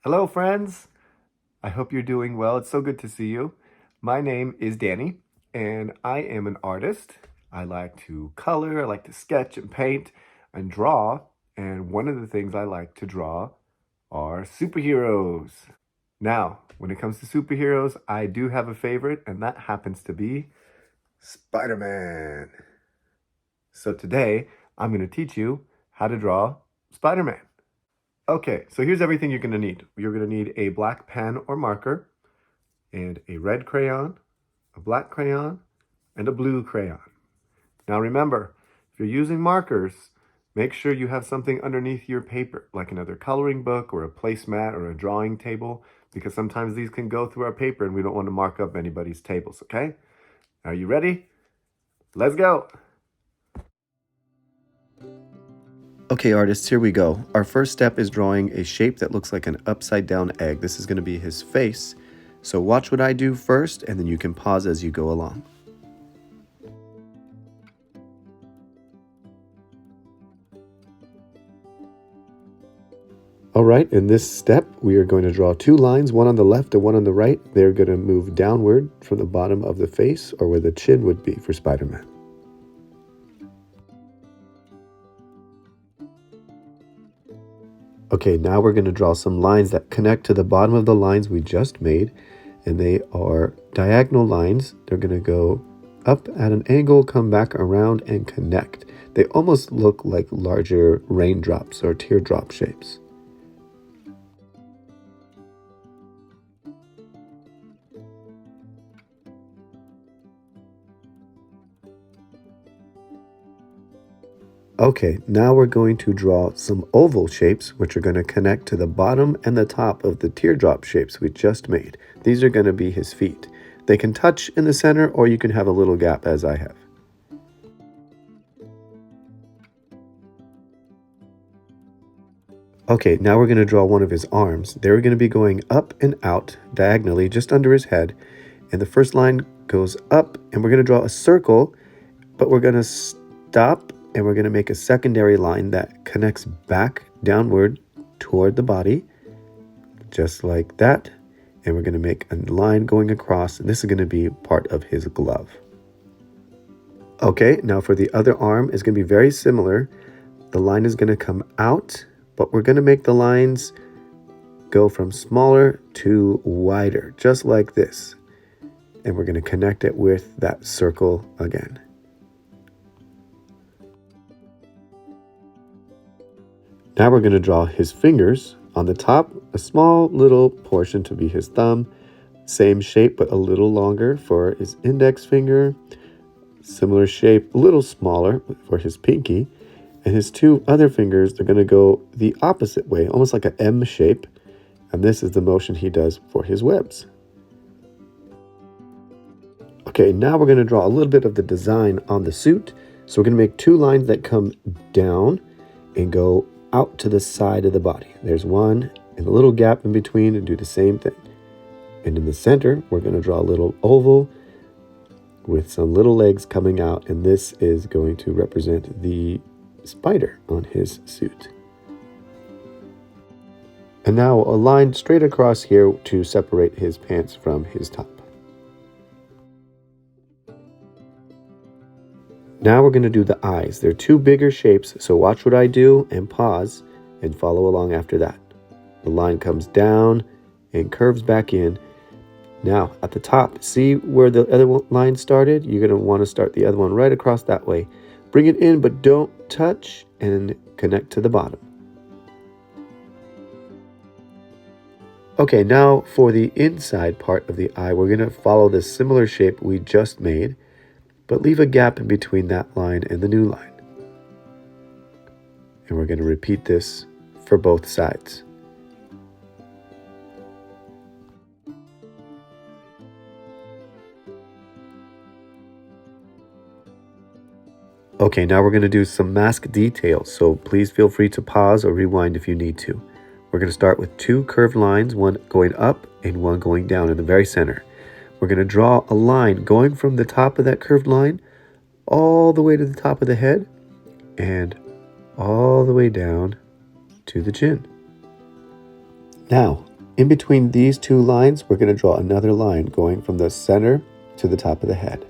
Hello, friends. I hope you're doing well. It's so good to see you. My name is Danny, and I am an artist. I like to color, I like to sketch and paint and draw. And one of the things I like to draw are superheroes. Now, when it comes to superheroes, I do have a favorite, and that happens to be Spider-Man. So today, I'm going to teach you how to draw Spider-Man. Okay, so here's everything you're going to need. You're going to need a black pen or marker, and a red crayon, a black crayon, and a blue crayon. Now remember, if you're using markers, make sure you have something underneath your paper, like another coloring book or a placemat or a drawing table, because sometimes these can go through our paper and we don't want to mark up anybody's tables, okay? Are you ready? Let's go! Okay, artists, here we go. Our first step is drawing a shape that looks like an upside down egg. This is going to be his face. So watch what I do first, and then you can pause as you go along. All right, in this step, we are going to draw two lines, one on the left and one on the right. They're going to move downward from the bottom of the face, or where the chin would be for Spider-Man. Okay, now we're going to draw some lines that connect to the bottom of the lines we just made, and they are diagonal lines. They're going to go up at an angle, come back around, and connect. They almost look like larger raindrops or teardrop shapes. Okay, now we're going to draw some oval shapes, which are going to connect to the bottom and the top of the teardrop shapes we just made. These are going to be his feet. They can touch in the center, or you can have a little gap as I have. Okay, now we're going to draw one of his arms. They're going to be going up and out diagonally just under his head. And the first line goes up, and we're going to draw a circle, but we're going to stop, and we're going to make a secondary line that connects back downward toward the body, just like that. And we're going to make a line going across, and this is going to be part of his glove. Okay, now for the other arm, it's going to be very similar. The line is going to come out, but we're going to make the lines go from smaller to wider, just like this. And we're going to connect it with that circle again. Now we're going to draw his fingers. On the top, a small little portion to be his thumb. Same shape, but a little longer for his index finger. Similar shape, a little smaller for his pinky. And his two other fingers, they're going to go the opposite way, almost like an M shape. And this is the motion he does for his webs. Okay, now we're going to draw a little bit of the design on the suit. So we're going to make two lines that come down and go out to the side of the body. There's one and a little gap in between, and do the same thing. And in the center, we're going to draw a little oval with some little legs coming out, and this is going to represent the spider on his suit. And now a line straight across here to separate his pants from his top. Now we're going to do the eyes. They're two bigger shapes, so watch what I do and pause and follow along after that. The line comes down and curves back in. Now at the top, see where the other line started? You're going to want to start the other one right across that way. Bring it in, but don't touch, and connect to the bottom. Okay, now for the inside part of the eye, we're going to follow the similar shape we just made, but leave a gap in between that line and the new line. And we're going to repeat this for both sides. Okay, now we're going to do some mask details, so please feel free to pause or rewind if you need to. We're going to start with two curved lines, one going up and one going down in the very center. We're going to draw a line going from the top of that curved line all the way to the top of the head and all the way down to the chin. Now, In between these two lines, we're going to draw another line going from the center to the top of the head.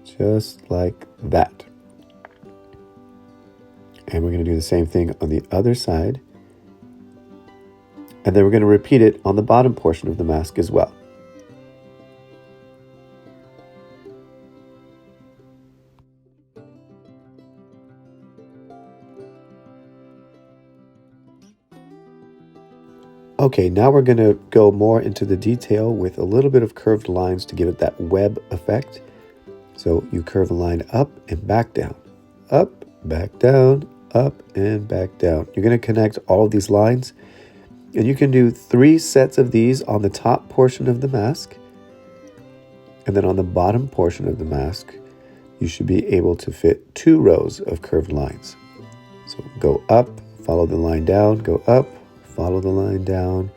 Just like that. And we're going to do the same thing on the other side. And then we're going to repeat it on the bottom portion of the mask as well. Okay, now we're going to go more into the detail with a little bit of curved lines to give it that web effect. So you curve a line up and back down, up, back down, up, and back down. You're going to connect all of these lines, and you can do 3 sets of these on the top portion of the mask. And then on the bottom portion of the mask, you should be able to fit 2 rows of curved lines. So go up, follow the line down, go up, follow the line down,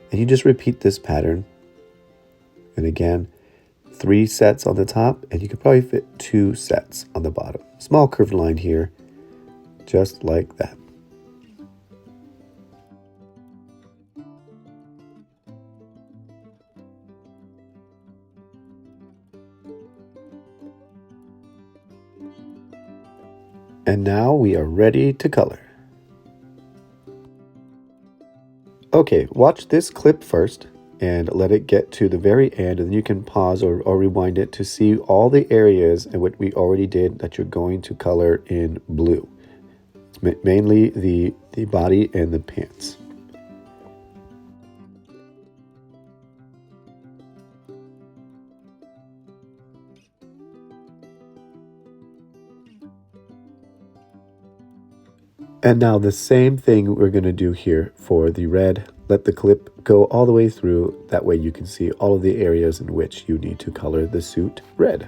and you just repeat this pattern. And again, 3 sets on the top, and you could probably fit 2 sets on the bottom. Small curved line here, just like that. And now we are ready to color. Okay, watch this clip first and let it get to the very end, and then you can pause or rewind it to see all the areas in what we already did that you're going to color in blue. It's mainly the body and the pants. And now the same thing we're going to do here for the red. Let the clip go all the way through. That way you can see all of the areas in which you need to color the suit red.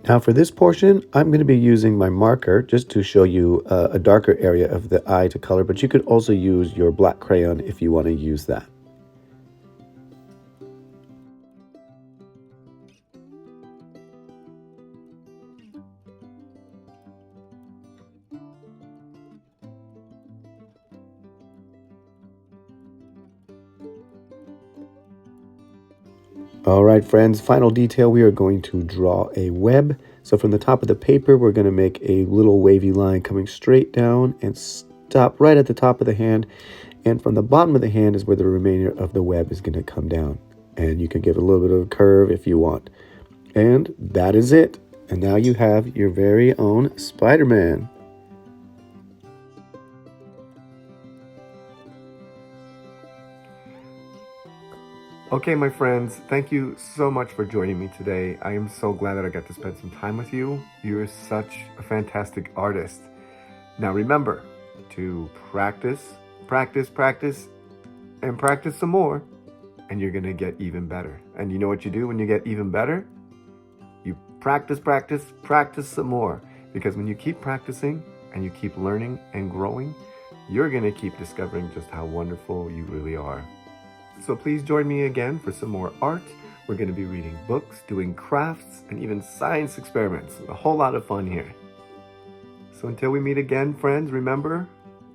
Now for this portion, I'm going to be using my marker just to show you a darker area of the eye to color, but you could also use your black crayon if you want to use that. All right, friends, final detail, we are going to draw a web. So from the top of the paper, we're going to make a little wavy line coming straight down and stop right at the top of the hand. And from the bottom of the hand is where the remainder of the web is going to come down. And you can give it a little bit of a curve if you want. And that is it. And now you have your very own Spider-Man. Okay, my friends, thank you so much for joining me today. I am so glad that I got to spend some time with you. You're such a fantastic artist. Now remember to practice, practice, practice, and practice some more, and you're gonna get even better. And you know what you do when you get even better? You practice, practice, practice some more. Because when you keep practicing and you keep learning and growing, you're gonna keep discovering just how wonderful you really are. So please join me again for some more art. We're going to be reading books, doing crafts, and even science experiments. A whole lot of fun here. So until we meet again, friends, remember,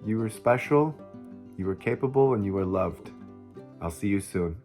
you are special, you are capable, and you are loved. I'll see you soon.